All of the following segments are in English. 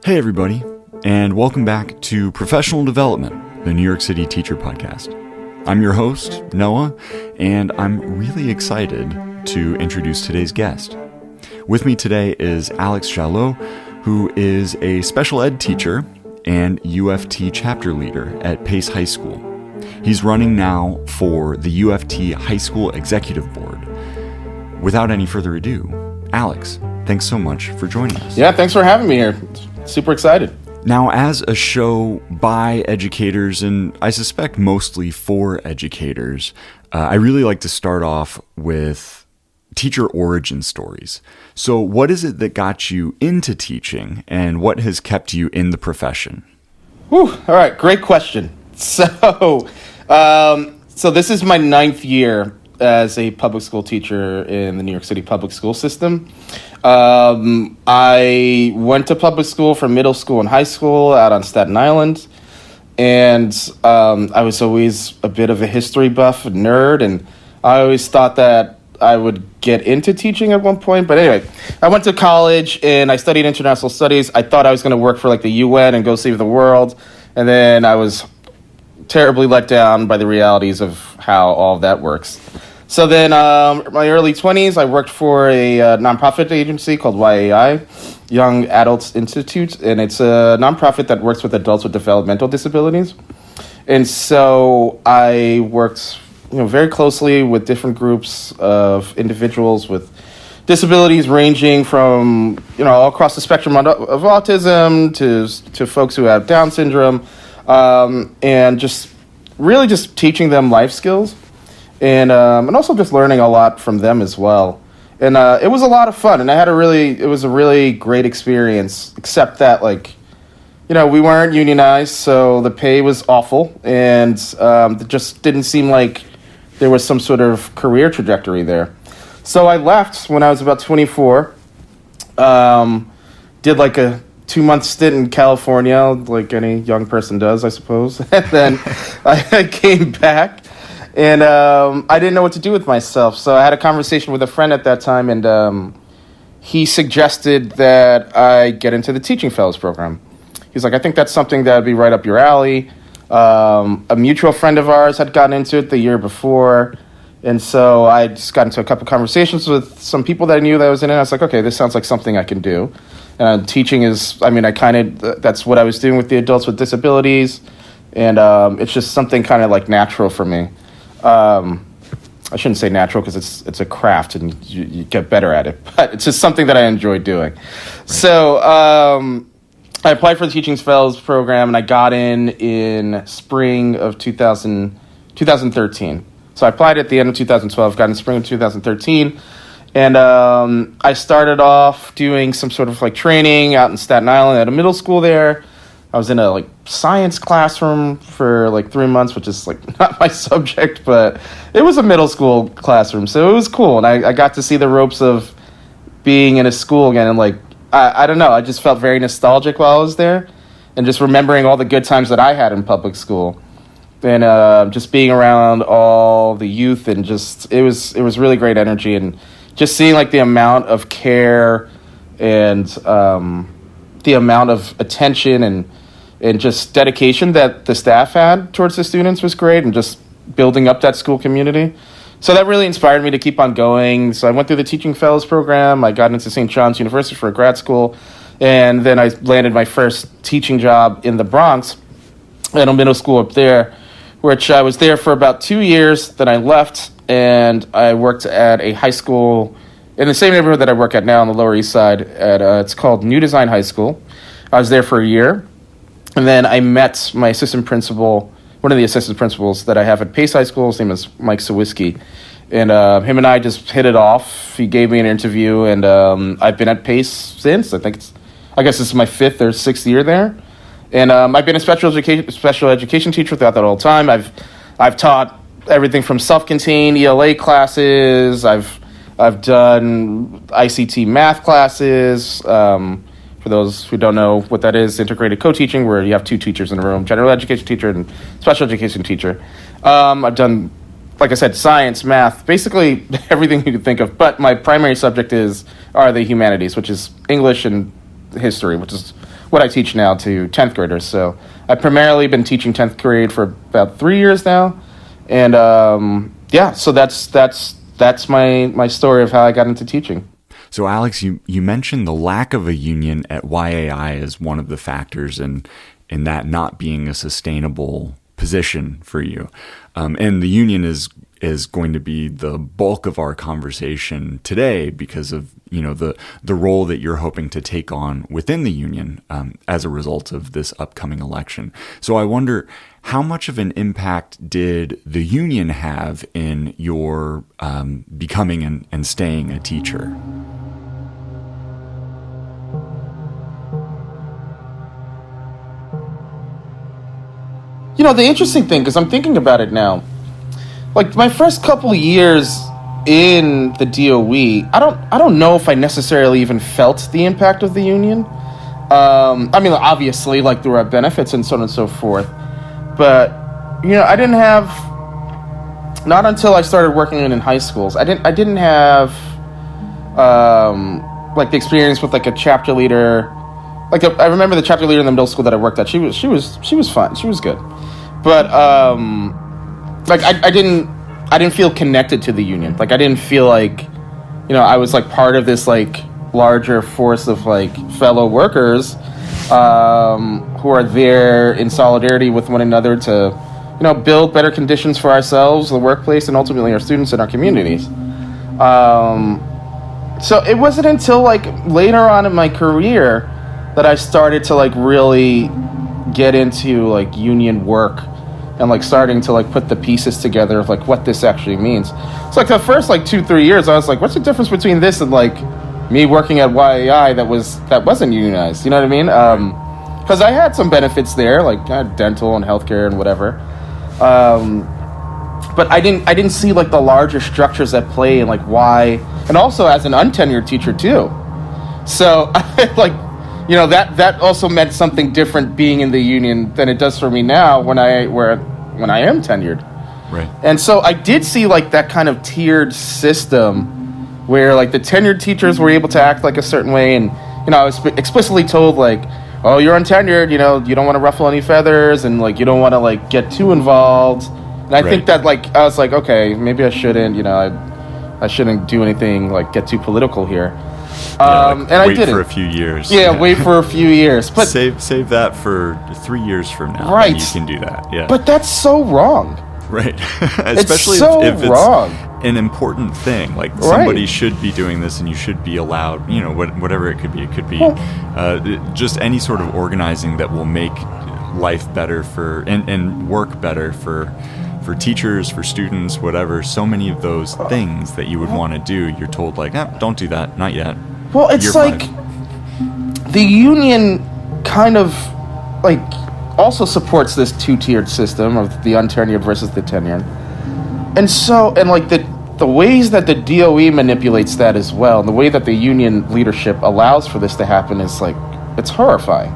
Hey everybody, and welcome back to Professional Development, the New York City Teacher Podcast. I'm your host, Noah, and I'm really excited to introduce today's guest. With me today is Alex Jallot, who is a special ed teacher and UFT Chapter Leader at Pace High School. He's running now for the UFT High School Executive Board. Without any further ado, Alex, thanks so much for joining us. Yeah, thanks for having me here. Super excited. Now, as a show by educators, and I suspect mostly for educators, I really like to start off with teacher origin stories. So what is it that got you into teaching, and what has kept you in the profession? Whew, all right, great question. So this is my 9th year as a public school teacher in the New York City public school system. I went to public school from middle school and high school out on Staten Island. And I was always a bit of a history buff and nerd. And I always thought that I would get into teaching at one point. But anyway, I went to college and I studied international studies. I thought I was going to work for like the UN and go save the world. And then I was terribly let down by the realities of how all of that works. So then my early 20s, I worked for a nonprofit agency called YAI, Young Adults Institute, and it's a nonprofit that works with adults with developmental disabilities. And so I worked very closely with different groups of individuals with disabilities ranging from all across the spectrum of autism to folks who have Down syndrome, and just really just teaching them life skills. And also just learning a lot from them as well. And it was a lot of fun, and it was a really great experience, except that, we weren't unionized, so the pay was awful, and it just didn't seem like there was some sort of career trajectory there. So I left when I was about 24, did like a 2-month stint in California, like any young person does, I suppose. And then I came back. And I didn't know what to do with myself. So I had a conversation with a friend at that time, and he suggested that I get into the Teaching Fellows program. He's like, I think that's something that would be right up your alley. A mutual friend of ours had gotten into it the year before. And so I just got into a couple conversations with some people that I knew that I was in it. I was like, okay, this sounds like something I can do. Teaching is, that's what I was doing with the adults with disabilities. And it's just something kind of like natural for me. I shouldn't say natural because it's a craft and you get better at it, but it's just something that I enjoy doing. Right. So I applied for the Teaching Fellows program, and I got in spring of 2013. So I applied at the end of 2012, got in spring of 2013, and I started off doing some sort of training out in Staten Island at a middle school there. I was in a science classroom for 3 months, which is not my subject, but it was a middle school classroom, so it was cool. And I got to see the ropes of being in a school again. And I don't know, I just felt very nostalgic while I was there, and just remembering all the good times that I had in public school, and just being around all the youth, and just it was really great energy, and just seeing the amount of care and the amount of attention and just dedication that the staff had towards the students was great, and just building up that school community. So that really inspired me to keep on going. So I went through the Teaching Fellows program. I got into St. John's University for grad school, and then I landed my first teaching job in the Bronx at a middle school up there, which I was there for about 2 years. Then I left, and I worked at a high school in the same neighborhood that I work at now on the Lower East Side. It's called New Design High School. I was there for a year. And then I met my assistant principal, one of the assistant principals that I have at Pace High School. His name is Mike Sawiski. And him and I just hit it off. He gave me an interview, and I've been at Pace since. I guess this is my 5th or 6th year there. And I've been a special education teacher throughout that whole time. I've taught everything from self-contained ELA classes. I've done ICT math classes. For those who don't know what that is, integrated co-teaching, where you have 2 teachers in a room, general education teacher and special education teacher. I've done, like I said, science, math, basically everything you could think of. But my primary subject are the humanities, which is English and history, which is what I teach now to 10th graders. So I've primarily been teaching 10th grade for about 3 years now. And so that's my story of how I got into teaching. So Alex, you mentioned the lack of a union at YAI as one of the factors in that not being a sustainable position for you. And the union is going to be the bulk of our conversation today because of, the role that you're hoping to take on within the union as a result of this upcoming election. So I wonder, how much of an impact did the union have in your becoming and staying a teacher? The interesting thing, because I'm thinking about it now, like my first couple years in the DOE, I don't know if I necessarily even felt the impact of the union. Obviously, like there were benefits and so on and so forth, but I didn't have. Not until I started working in high schools, I didn't have like the experience with like a chapter leader. Like I remember the chapter leader in the middle school that I worked at. She was fun. She was good, but like I didn't feel connected to the union. Like I didn't feel like I was like part of this like larger force of like fellow workers who are there in solidarity with one another to build better conditions for ourselves, the workplace, and ultimately our students and our communities. So it wasn't until like later on in my career that I started to like really get into like union work and like starting to like put the pieces together of like what this actually means. So like the first like 2-3 years I was like, what's the difference between this and like me working at YAI that wasn't unionized? You know what I mean? Because I had some benefits there, like I had dental and healthcare and whatever. But I didn't see like the larger structures at play and like why, and also as an untenured teacher too. So like that also meant something different being in the union than it does for me now when I am tenured. Right. And so I did see like that kind of tiered system where like the tenured teachers were able to act like a certain way, and I was explicitly told like, oh, you're untenured, you don't want to ruffle any feathers, and like you don't want to like get too involved. And I think that like I was like, okay, maybe I shouldn't, I shouldn't do anything like get too political here. And I didn't. Wait for a few years. Yeah, wait for a few years. But save that for 3 years from now. Right. You can do that. Yeah. But that's so wrong. Right. Especially if it's wrong. An important thing. Like somebody should be doing this, and you should be allowed. Whatever it could be. It could be just any sort of organizing that will make life better for and work better for teachers, for students, whatever. So many of those things that you would want to do, you're told like, don't do that, not yet. Well, it's like the union kind of like also supports this two-tiered system of the untenured versus the tenured. And like the ways that the DOE manipulates that as well, and the way that the union leadership allows for this to happen is like, it's horrifying.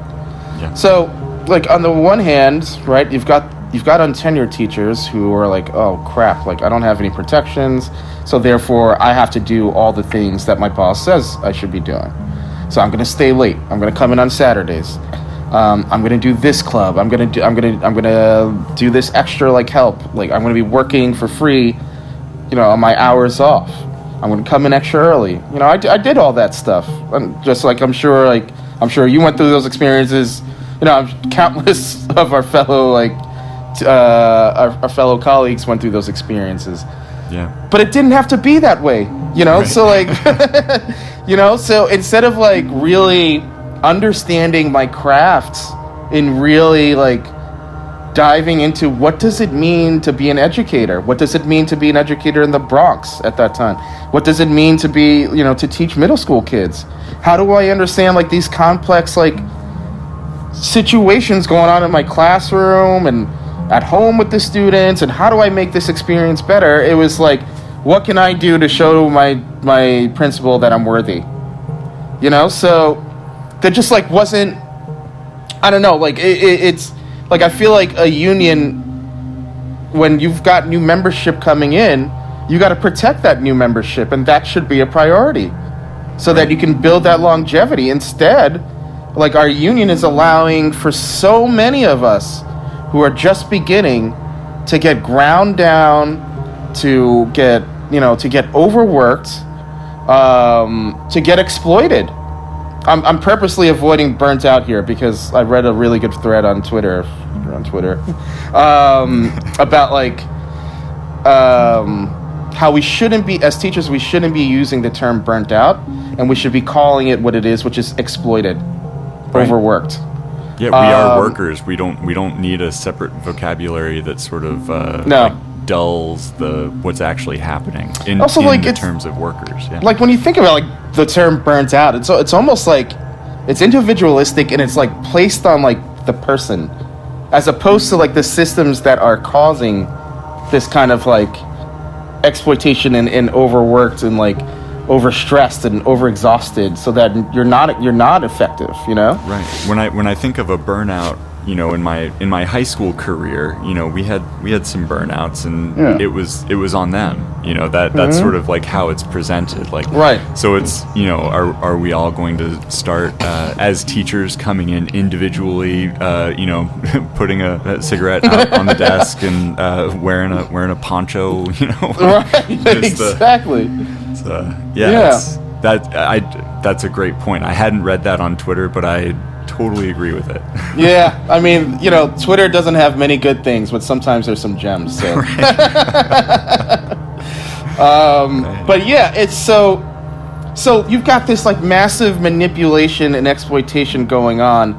Yeah. So like on the one hand, right, you've got untenured teachers who are like, oh crap, like I don't have any protections, so therefore I have to do all the things that my boss says I should be doing. So I'm going to stay late. I'm going to come in on Saturdays. I'm going to do this club. I'm going to do this extra like help. Like I'm going to be working for free, on my hours off. I'm going to come in extra early. I did all that stuff. And just like I'm sure you went through those experiences. Countless of our fellow our fellow colleagues went through those experiences. Yeah. But it didn't have to be that way, Right. So like, so instead of like really understanding my craft and really like diving into what does it mean to be an educator? What does it mean to be an educator in the Bronx at that time? What does it mean to be, to teach middle school kids? How do I understand like these complex like situations going on in my classroom and at home with the students, and how do I make this experience better? It was like, what can I do to show my principal that I'm worthy? So there just like wasn't, I don't know, like it's like I feel like a union, when you've got new membership coming in, you got to protect that new membership, and that should be a priority so that you can build that longevity. Instead, like our union is allowing for so many of us who are just beginning to get ground down, to get overworked, to get exploited. I'm purposely avoiding burnt out here because I read a really good thread on Twitter, about like how we shouldn't be, as teachers, we shouldn't be using the term burnt out, and we should be calling it what it is, which is exploited, right. Overworked. Yeah, we are workers. We don't need a separate vocabulary that sort of dulls what's actually happening in terms of workers. Yeah. Like when you think about like the term burnt out, it's almost like it's individualistic and it's like placed on like the person, as opposed to like the systems that are causing this kind of like exploitation and overworked and like overstressed and overexhausted, so that you're not effective, you know? Right. When I think of a burnout, you know, in my high school career, you know, we had some burnouts, and it was on them. You know, that's sort of like how it's presented. Like, right. So it's, you know, are we all going to start as teachers coming in individually, you know, putting a cigarette out on the desk and wearing a poncho, you know? Right. Exactly. That's a great point. I hadn't read that on Twitter, but I totally agree with it. Yeah, I mean, you know, Twitter doesn't have many good things, but sometimes there's some gems. So. But yeah, it's so you've got this like massive manipulation and exploitation going on,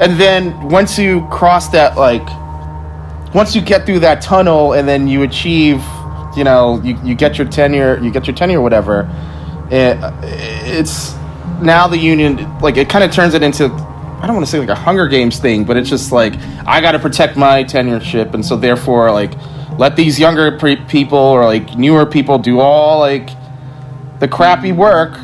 and then once you cross that, like, once you get through that tunnel, and then you achieve, you know, you get your tenure, whatever. It's now the union, like, it kind of turns it into, I don't want to say like a Hunger Games thing, but it's just like, I got to protect my tenureship, and so therefore, like, let these younger people or like newer people do all like the crappy work.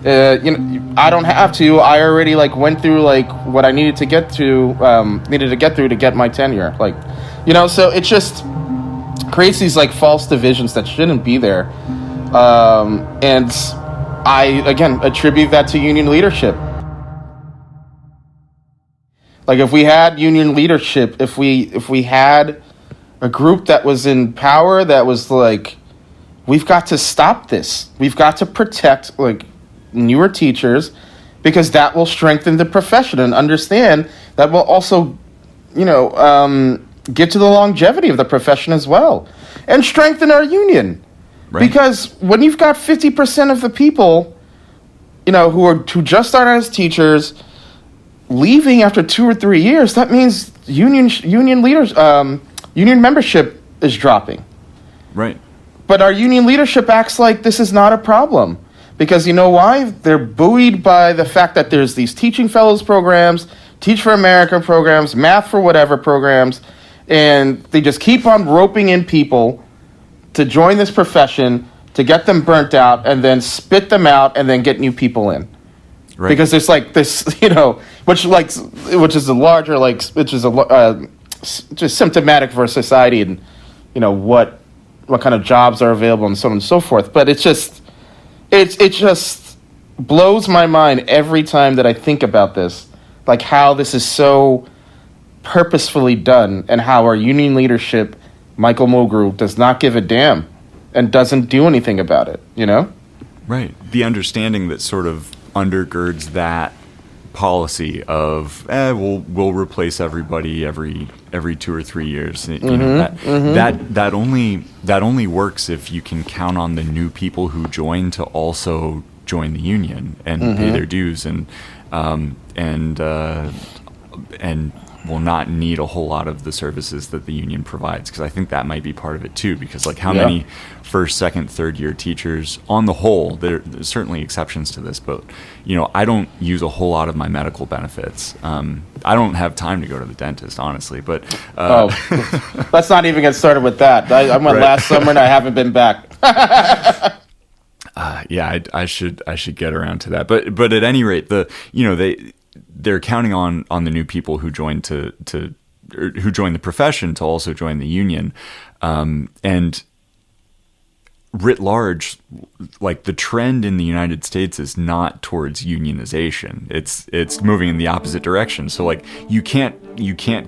You know, I don't have to. I already like went through like what I needed to get through to get my tenure. Like, you know, so it just creates these like false divisions that shouldn't be there. And I, again, attribute that to union leadership. Like, if we had union leadership, if we had a group that was in power, that was like, we've got to stop this. We've got to protect like newer teachers, because that will strengthen the profession, and understand that will also, you know, get to the longevity of the profession as well, and strengthen our union. Right. Because when you've got 50% of the people, you know, who just started as teachers, leaving after 2 or 3 years, that means union leaders, union membership is dropping. Right. But our union leadership acts like this is not a problem, because you know why? They're buoyed by the fact that there's these teaching fellows programs, Teach for America programs, Math for Whatever programs, and they just keep on roping in people to join this profession, to get them burnt out, and then spit them out, and then get new people in. Right. Because there's like this, you know, which is just symptomatic for society, and you know what kind of jobs are available, and so on and so forth. But it just blows my mind every time that I think about this, like how this is so purposefully done, and how our union leadership, Michael Mulgrew, does not give a damn and doesn't do anything about it, you know? Right. The understanding that sort of undergirds that policy of we'll replace everybody every 2 or 3 years. You know, that only works if you can count on the new people who join to also join the union and pay their dues, and will not need a whole lot of the services that the union provides, because I think that might be part of it too, because like how many first, second, third year teachers on the whole, there's certainly exceptions to this, but you know, I don't use a whole lot of my medical benefits. I don't have time to go to the dentist, honestly, but let's not even get started with that. I went last summer and I haven't been back. I should get around to that, but at any rate, they're counting on the new people who join who join the profession to also join the union, and writ large, like the trend in the United States is not towards unionization. It's moving in the opposite direction. So like you can't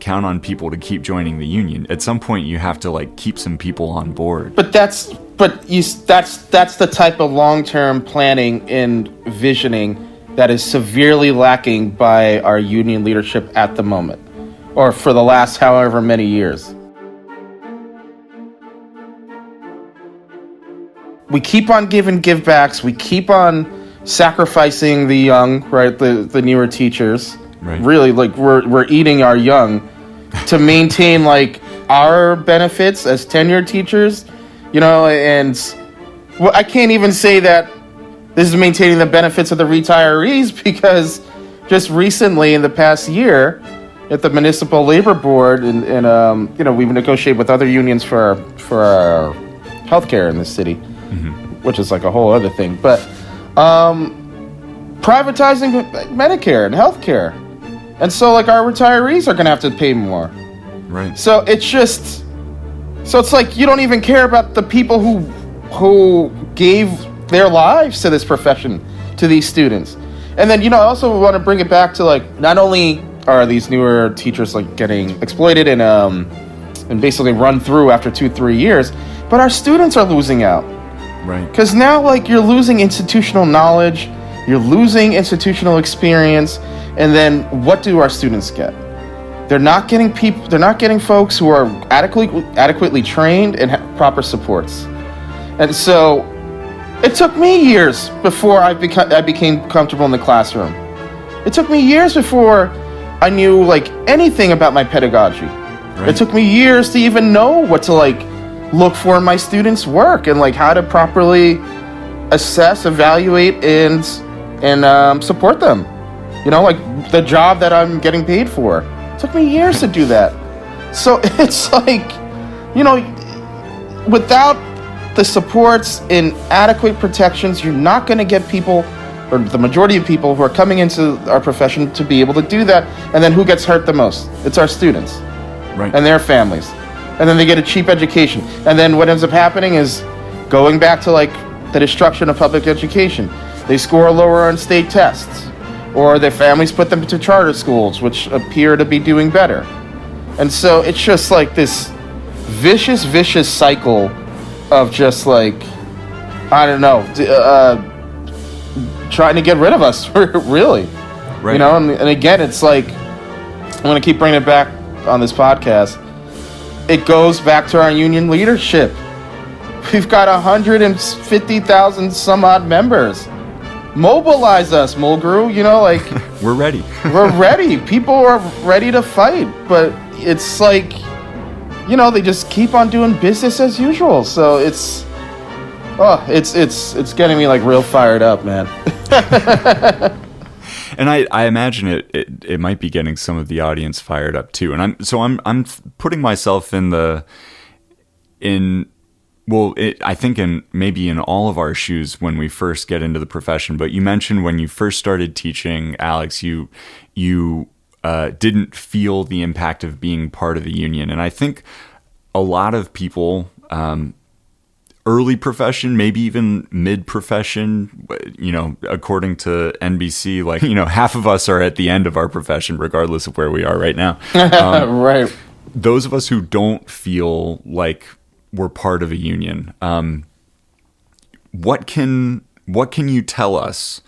count on people to keep joining the union. At some point you have to like keep some people on board. But that's the type of long-term planning and visioning that is severely lacking by our union leadership at the moment, or for the last however many years. We keep on giving givebacks. We keep on sacrificing the young, right? The newer teachers. Right. Really, like we're eating our young to maintain like our benefits as tenured teachers, you know. And well, I can't even say that this is maintaining the benefits of the retirees, because just recently in the past year at the Municipal Labor Board, and you know, we've negotiated with other unions for our healthcare in this city, which is like a whole other thing. But privatizing Medicare and healthcare, and so like our retirees are going to have to pay more. Right. So it's like you don't even care about the people who gave their lives to this profession, to these students. And then, you know, I also want to bring it back to like, not only are these newer teachers like getting exploited and basically run through after 2-3 years, but our students are losing out. Right. Because now like you're losing institutional knowledge, you're losing institutional experience, and then what do our students get? They're not getting folks who are adequately trained and have proper supports. And so it took me years before I became comfortable in the classroom. It took me years before I knew like anything about my pedagogy. Right. It took me years to even know what to like look for in my students' work, and like how to properly assess, evaluate, and support them. You know, like the job that I'm getting paid for. It took me years to do that. So it's like, you know, without the supports and adequate protections, you're not going to get people, or the majority of people who are coming into our profession, to be able to do that. And then who gets hurt the most? It's our students, right, and their families. And then they get a cheap education. And then what ends up happening is going back to like the destruction of public education. They score lower on state tests, or their families put them into charter schools, which appear to be doing better. And so it's just like this vicious cycle of just like, I don't know, trying to get rid of us, really. Right. You know, and again, it's like, I'm going to keep bringing it back on this podcast. It goes back to our union leadership. We've got 150,000 some odd members. Mobilize us, Mulgrew. You know, like we're ready. We're ready. People are ready to fight, but it's like, you know, they just keep on doing business as usual. So it's getting me like real fired up, man. And I imagine it might be getting some of the audience fired up too. And I'm putting myself I think maybe in all of our shoes when we first get into the profession. But you mentioned when you first started teaching, Alex, you didn't feel the impact of being part of the union. And I think a lot of people, early profession, maybe even mid-profession, you know, according to NBC, like, you know, half of us are at the end of our profession, regardless of where we are right now. Right. Those of us who don't feel like we're part of a union, what can you tell us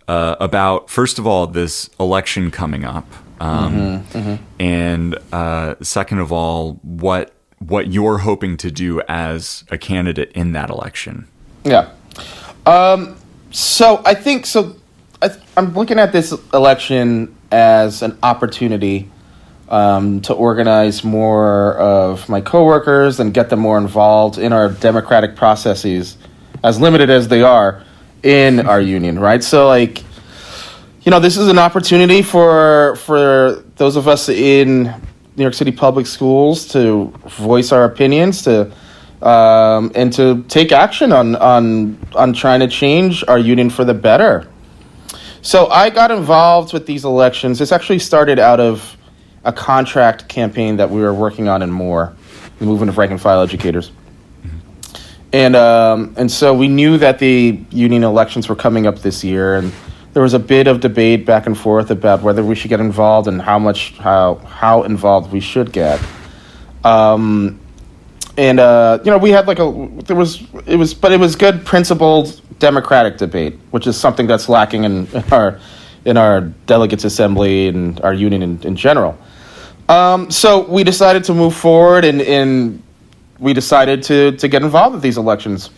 about, first of all, this election coming up, and second of all, what you're hoping to do as a candidate in that election? Yeah. So I think I'm looking at this election as an opportunity to organize more of my coworkers and get them more involved in our democratic processes, as limited as they are in our union, right? So, like, you know, this is an opportunity for those of us in New York City public schools to voice our opinions, to and to take action on trying to change our union for the better. So I got involved with these elections. This actually started out of a contract campaign that we were working on in Moore, the Movement of Rank and File Educators. And so we knew that the union elections were coming up this year, and there was a bit of debate back and forth about whether we should get involved and how involved we should get. We had it was good principled democratic debate, which is something that's lacking in our delegates assembly and our union in general. So we decided to move forward, and we decided to get involved with these elections.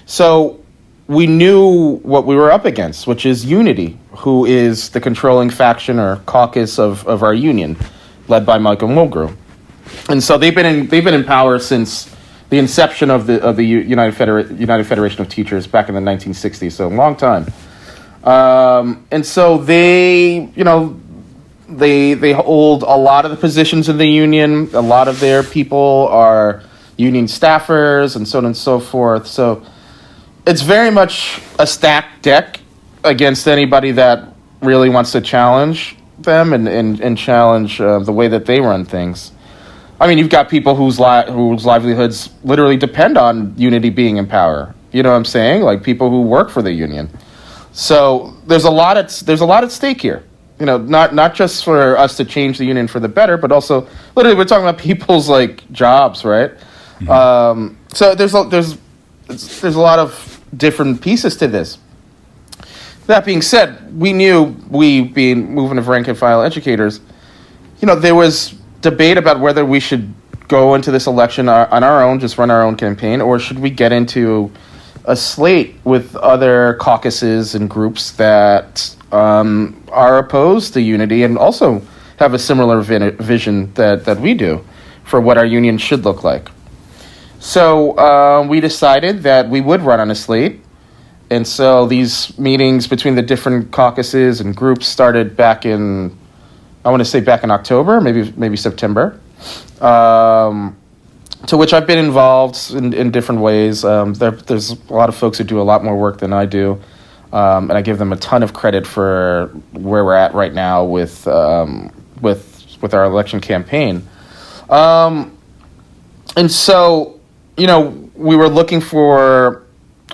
So we knew what we were up against, which is Unity, who is the controlling faction or caucus of our union, led by Michael Mulgrew. And so they've been in power since the inception of the United Federation of Teachers back in the 1960s, so a long time. And so they hold a lot of the positions in the union. A lot of their people are union staffers and so on and so forth. So it's very much a stacked deck against anybody that really wants to challenge them and challenge the way that they run things. I mean, you've got people whose livelihoods literally depend on Unity being in power. You know what I'm saying? Like people who work for the union. So there's a lot at stake here. You know, not just for us to change the union for the better, but also literally we're talking about people's jobs, right? Mm-hmm. So there's a lot of different pieces to this. That being said, we being movement of rank and file educators, there was debate about whether we should go into this election on our own, just run our own campaign, or should we get into a slate with other caucuses and groups that are opposed to Unity and also have a similar vision that we do for what our union should look like. So we decided that we would run on a slate. And so these meetings between the different caucuses and groups started back in October, maybe September, to which I've been involved in different ways. There's a lot of folks who do a lot more work than I do, and I give them a ton of credit for where we're at right now with our election campaign. And so, we were looking for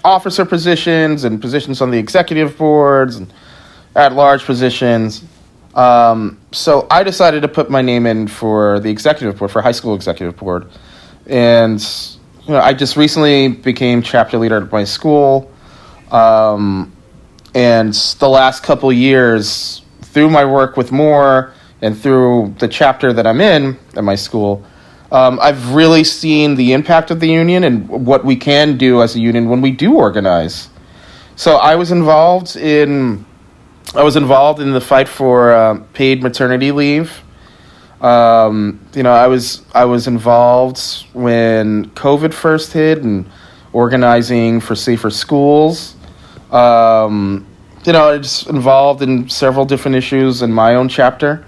officer positions and positions on the executive boards and at-large positions. So I decided to put my name in for the executive board, for high school executive board. And, I just recently became chapter leader at my school. And the last couple years, through my work with Moore and through the chapter that I'm in at my school, I've really seen the impact of the union and what we can do as a union when we do organize. So I was involved in the fight for paid maternity leave. I was involved when COVID first hit and organizing for safer schools. I was involved in several different issues in my own chapter.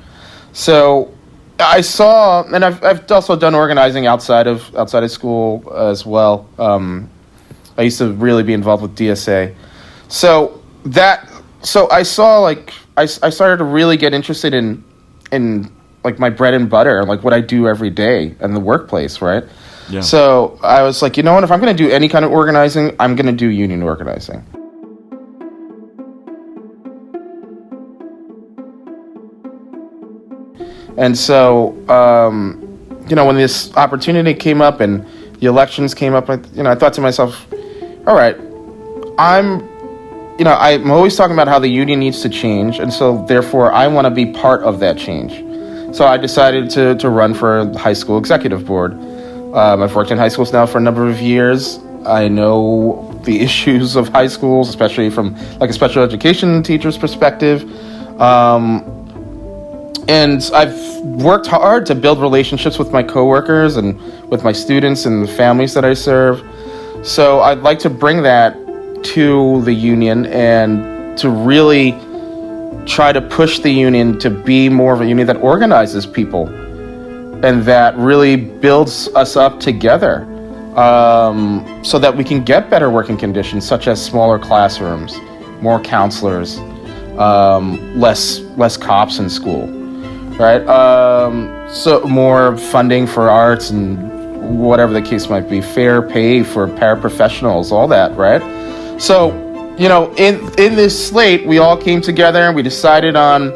So I saw, and I've also done organizing outside of school as well. I used to really be involved with DSA. So I saw I started to really get interested in my bread and butter, what I do every day in the workplace, right? Yeah. So I was like, if I'm going to do any kind of organizing, I'm going to do union organizing. And so, when this opportunity came up and the elections came up, I thought to myself, all right, I'm always talking about how the union needs to change, and so therefore I want to be part of that change. So I decided to run for high school executive board. I've worked in high schools now for a number of years. I know the issues of high schools, especially from a special education teacher's perspective. And I've worked hard to build relationships with my coworkers and with my students and the families that I serve. So I'd like to bring that to the union and to really try to push the union to be more of a union that organizes people and that really builds us up together, so that we can get better working conditions, such as smaller classrooms, more counselors, less cops in school, right? So more funding for arts and whatever the case might be, fair pay for paraprofessionals, all that, right? So, in this slate, we all came together and we decided on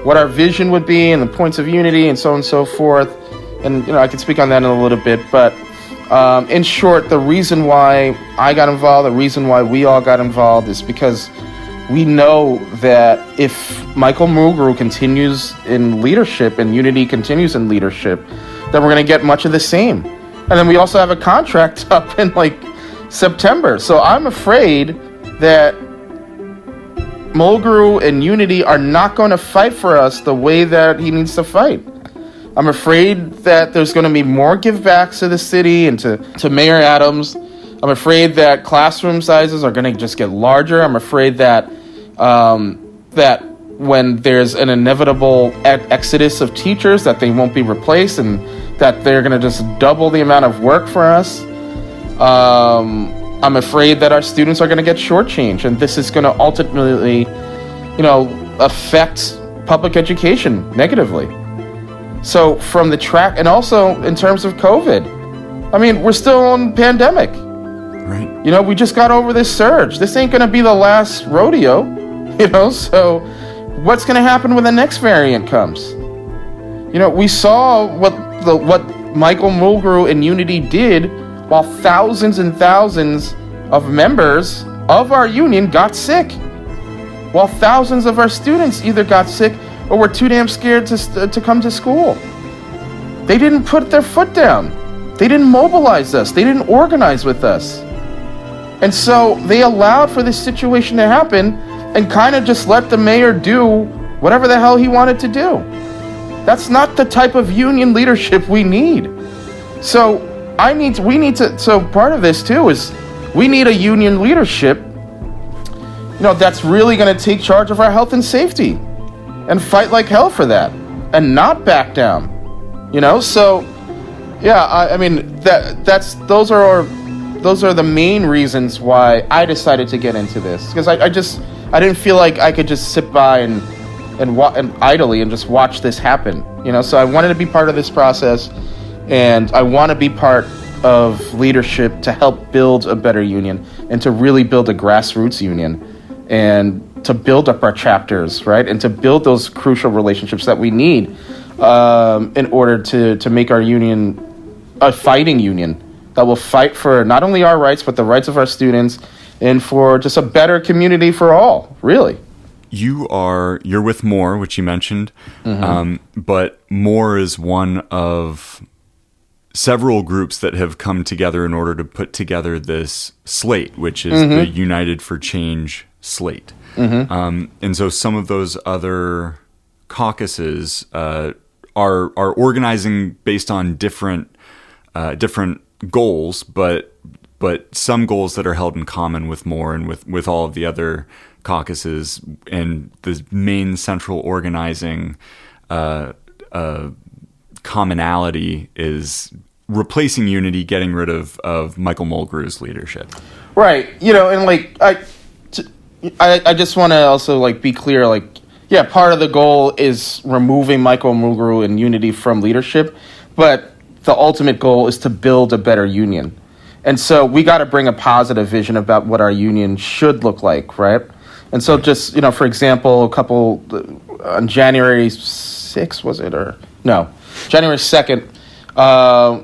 what our vision would be and the points of unity and so on and so forth. And, I can speak on that in a little bit, but in short, the reason why I got involved, the reason why we all got involved is because we know that if Michael Mulgrew continues in leadership and unity continues in leadership, then we're going to get much of the same. And then we also have a contract up in September. So I'm afraid that Mulgrew and unity are not going to fight for us the way that he needs to fight. I'm afraid that there's going to be more givebacks to the city and to Mayor Adams. I'm afraid that classroom sizes are going to just get larger. I'm afraid that that when there's an inevitable exodus of teachers, that they won't be replaced and that they're going to just double the amount of work for us. I'm afraid that our students are going to get shortchanged, and this is going to ultimately, affect public education negatively. So from the track, and also in terms of COVID, we're still in pandemic. Right. We just got over this surge. This ain't going to be the last rodeo, so what's going to happen when the next variant comes? We saw what Michael Mulgrew and Unity did while thousands and thousands of members of our union got sick, while thousands of our students either got sick or were too damn scared to come to school. They didn't put their foot down. They didn't mobilize us. They didn't organize with us. And so they allowed for this situation to happen and kind of just let the mayor do whatever the hell he wanted to do. That's not the type of union leadership we need. So so part of this too is we need a union leadership, that's really going to take charge of our health and safety and fight like hell for that and not back down, So, yeah, those are the main reasons why I decided to get into this, because I didn't feel like I could just sit by and idly and just watch this happen, So I wanted to be part of this process, and I want to be part of leadership to help build a better union and to really build a grassroots union and to build up our chapters, right? And to build those crucial relationships that we need in order to make our union a fighting union that will fight for not only our rights, but the rights of our students and for just a better community for all, really. You're with MORE, which you mentioned, but MORE is one of several groups that have come together in order to put together this slate, which is the United for Change slate. And so some of those other caucuses are organizing based on different goals, but some goals that are held in common with MORE and with all of the other caucuses. And the main central organizing commonality is replacing unity, getting rid of Michael Mulgrew's leadership. Right. And I just want to also be clear, part of the goal is removing Michael Mulgrew and unity from leadership, but the ultimate goal is to build a better union. And so we got to bring a positive vision about what our union should look like, right? And so just, for example, on January 6th, was it? Or no, January 2nd,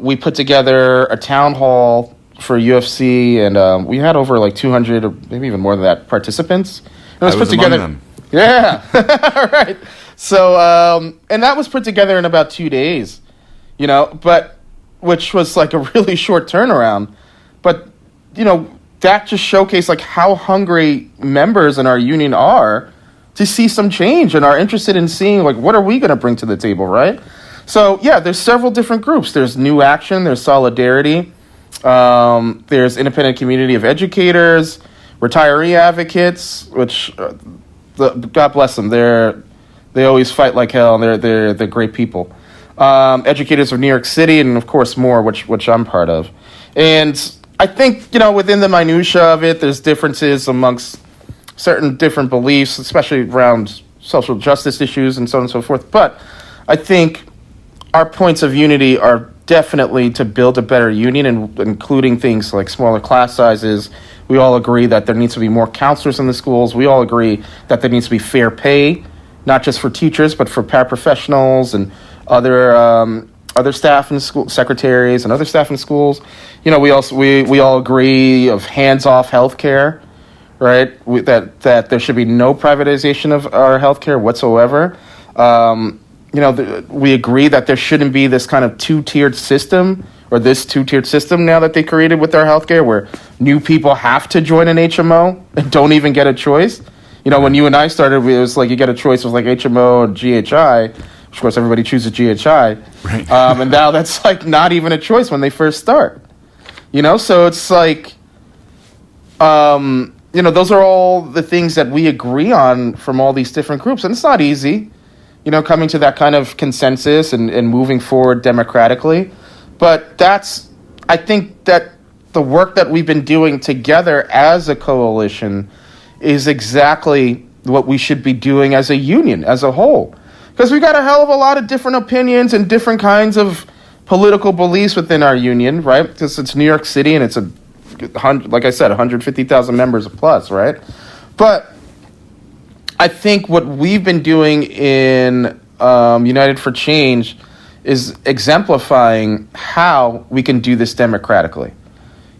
we put together a town hall for UFC, and we had over 200, or maybe even more than that, participants. It was put together. Among them. Yeah, right. So, and that was put together in about 2 days, but which was a really short turnaround. But, that just showcased how hungry members in our union are to see some change and are interested in seeing what are we going to bring to the table, right? So, yeah, there's several different groups. There's New Action, there's Solidarity, there's Independent Community of Educators, Retiree Advocates, which, God bless them, they always fight like hell, and they're great people. Educators of New York City, and of course MORE, which I'm part of. And I think, within the minutia of it, there's differences amongst certain different beliefs, especially around social justice issues and so on and so forth. But I think our points of unity are definitely to build a better union, and including things like smaller class sizes. We all agree that there needs to be more counselors in the schools. We all agree that there needs to be fair pay, not just for teachers, but for paraprofessionals and other staff in school, secretaries and other staff in schools. You know, we all agree of hands-off healthcare, right? That there should be no privatization of our healthcare whatsoever. We agree that there shouldn't be this kind of two-tiered system, or this two-tiered system now that they created with our healthcare, where new people have to join an HMO and don't even get a choice. You know, when you and I started, it was like you get a choice with like HMO and GHI. Of course, everybody chooses GHI. Right. And now that's like not even a choice when they first start. You know, so it's like, those are all the things that we agree on from all these different groups. And it's not easy, coming to that kind of consensus and moving forward democratically. But I think that the work that we've been doing together as a coalition is exactly what we should be doing as a union, as a whole. Because we've got a hell of a lot of different opinions and different kinds of political beliefs within our union, right? Because it's New York City and it's like I said, 150,000 members plus, right? But I think what we've been doing in United for Change is exemplifying how we can do this democratically.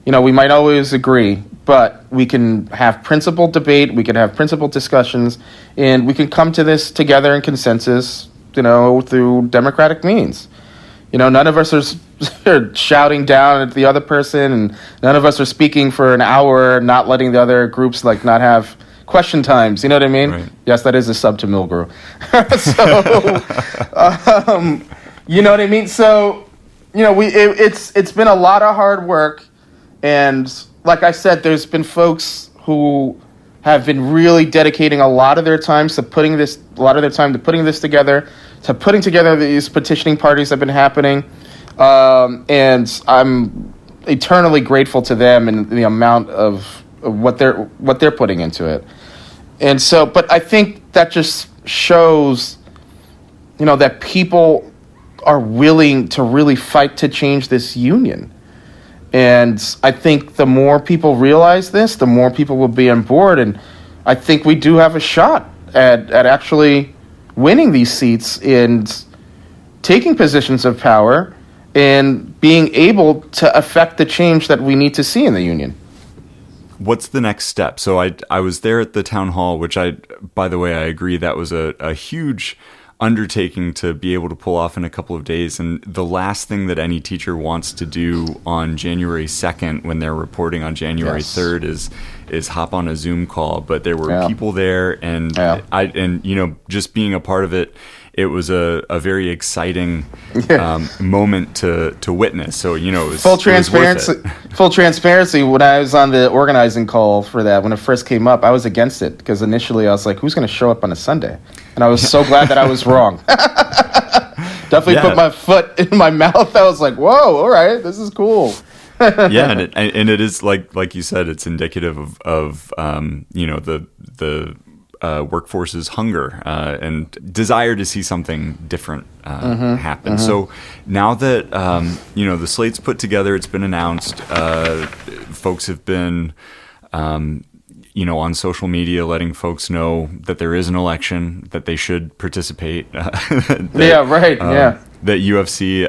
We might always agree, but we can have principled debate, we can have principled discussions, and we can come to this together in consensus, through democratic means. None of us are shouting down at the other person, and none of us are speaking for an hour, not letting the other groups not have question times. You know what I mean? Right. Yes, that is a sub to Milgrew. So, you know what I mean? So, it's been a lot of hard work, and like I said, there's been folks who have been really dedicating a lot of their time to putting this together, to putting together these petitioning parties that have been happening, and I'm eternally grateful to them and the amount of what they're putting into it. And so, but I think that just shows, that people are willing to really fight to change this union. And I think the more people realize this, the more people will be on board. And I think we do have a shot at actually winning these seats and taking positions of power and being able to affect the change that we need to see in the union. What's the next step? So I was there at the town hall, which by the way, I agree that was a huge undertaking to be able to pull off in a couple of days. And the last thing that any teacher wants to do on January 2nd when they're reporting on January 3rd is hop on a Zoom call. But there were people there, and just being a part of it, it was a very exciting moment to witness. So, it was full transparency. Full transparency. When I was on the organizing call for that, when it first came up, I was against it because initially I was like, "Who's going to show up on a Sunday?" And I was so glad that I was wrong. Definitely put my foot in my mouth. I was like, "Whoa, all right, this is cool." Yeah, and it is like you said, it's indicative of the workforce's hunger and desire to see something different happen. So now that the slate's put together, it's been announced. Folks have been on social media letting folks know that there is an election, that they should participate. That UFC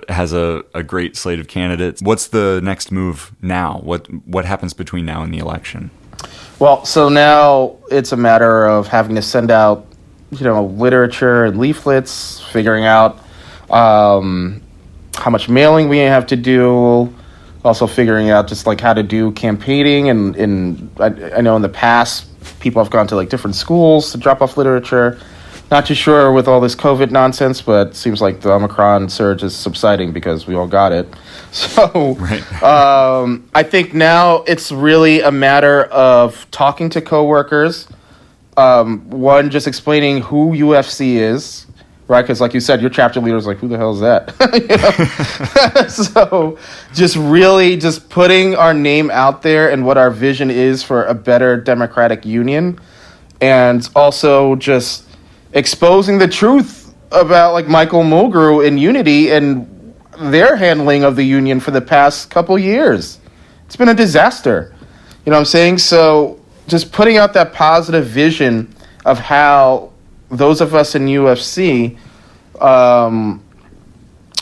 has a great slate of candidates. What's the next move now? What happens between now and the election? Well, so now it's a matter of having to send out, literature and leaflets, figuring out how much mailing we have to do, also figuring out just how to do campaigning. And I know in the past, people have gone to different schools to drop off literature. Not too sure with all this COVID nonsense, but it seems like the Omicron surge is subsiding because we all got it. So I think now it's really a matter of talking to coworkers. One, just explaining who UFC is, right? Because like you said, your chapter leader is like, who the hell is that? So just putting our name out there and what our vision is for a better democratic union. And also just exposing the truth about Michael Mulgrew in Unity and their handling of the union for the past couple years. It's been a disaster. You know what I'm saying? So just putting out that positive vision of how those of us in UFC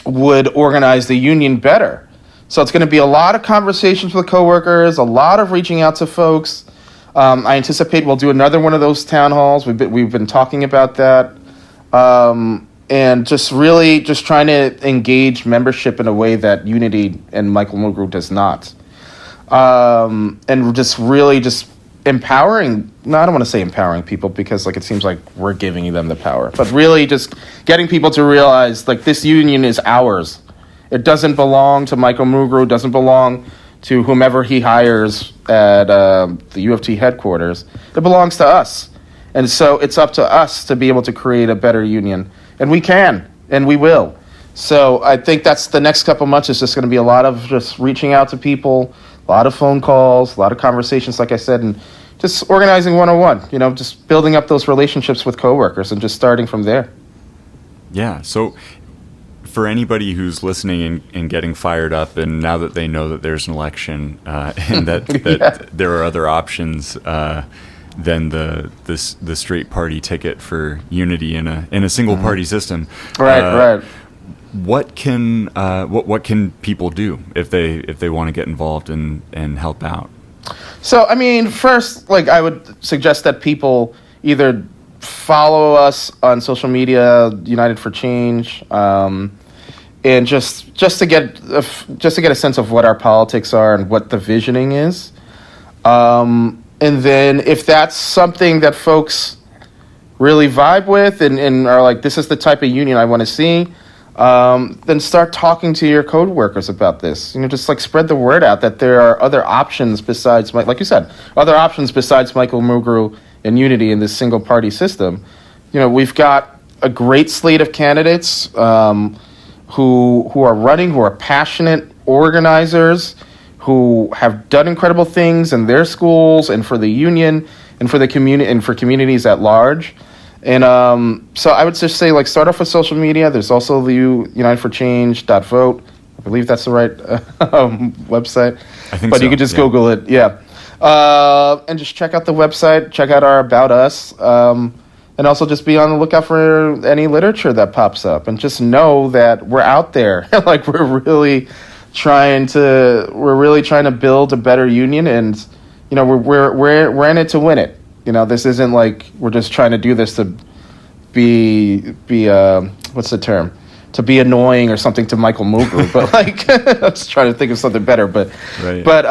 would organize the union better. So it's going to be a lot of conversations with coworkers, a lot of reaching out to folks. I anticipate we'll do another one of those town halls. We've been talking about that. And just really just trying to engage membership in a way that Unity and Michael Mulgrew does not. And just really just empowering, no, I don't want to say empowering people because like it seems like we're giving them the power, but really just getting people to realize like this union is ours. It doesn't belong to Michael Mulgrew, doesn't belong to whomever he hires at the UFT headquarters. It belongs to us. And so it's up to us to be able to create a better union. And we can, and we will. So I think that's the next couple months is just going to be a lot of just reaching out to people, a lot of phone calls, a lot of conversations, like I said, and just organizing one-on-one, you know, just building up those relationships with coworkers and just starting from there. Yeah, so for anybody who's listening and getting fired up, and now that they know that there's an election and that there are other options than the straight party ticket for unity in a single party system, Right. What can people do if they want to get involved and help out? So, I mean, first, like, I would suggest that people either follow us on social media, United for Change, and just to get a sense of what our politics are and what the visioning is. And then if that's something that folks really vibe with and are like, this is the type of union I want to see, then start talking to your code workers about this. You know, just like spread the word out that there are other options besides, like you said, other options besides Michael Mulgrew and Unity in this single party system. You know, we've got a great slate of candidates who are running, who are passionate organizers, who have done incredible things in their schools and for the union and for the community and for communities at large. And so I would just say, like, start off with social media. There's also the unitedforchange.vote. I believe that's the right website. I think but so, you could just yeah. Google it, and just check out the website, check out our About Us, and also just be on the lookout for any literature that pops up. And just know that we're out there. Like, we're really trying to build a better union, and, you know, we're in it to win it. You know, this isn't like we're just trying to do this to be what's the term? To be annoying or something to Michael Mulgrew. But like, I was trying to think of something better. But Right. but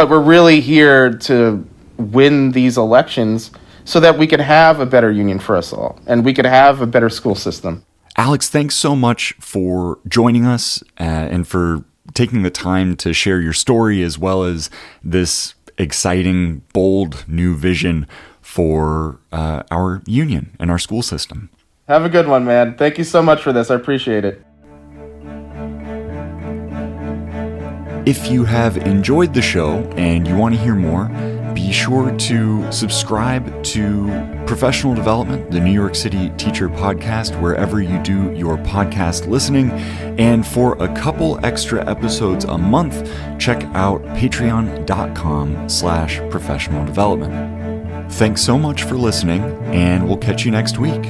we're really here to win these elections so that we can have a better union for us all, and we could have a better school system. Alex, thanks so much for joining us and for taking the time to share your story as well as this exciting, bold new vision for our union and our school system. Have a good one, man. Thank you so much for this. I appreciate it. If you have enjoyed the show and you want to hear more, be sure to subscribe to Professional Development, the New York City Teacher Podcast, wherever you do your podcast listening. And for a couple extra episodes a month, check out patreon.com/professional development. Thanks so much for listening, and we'll catch you next week.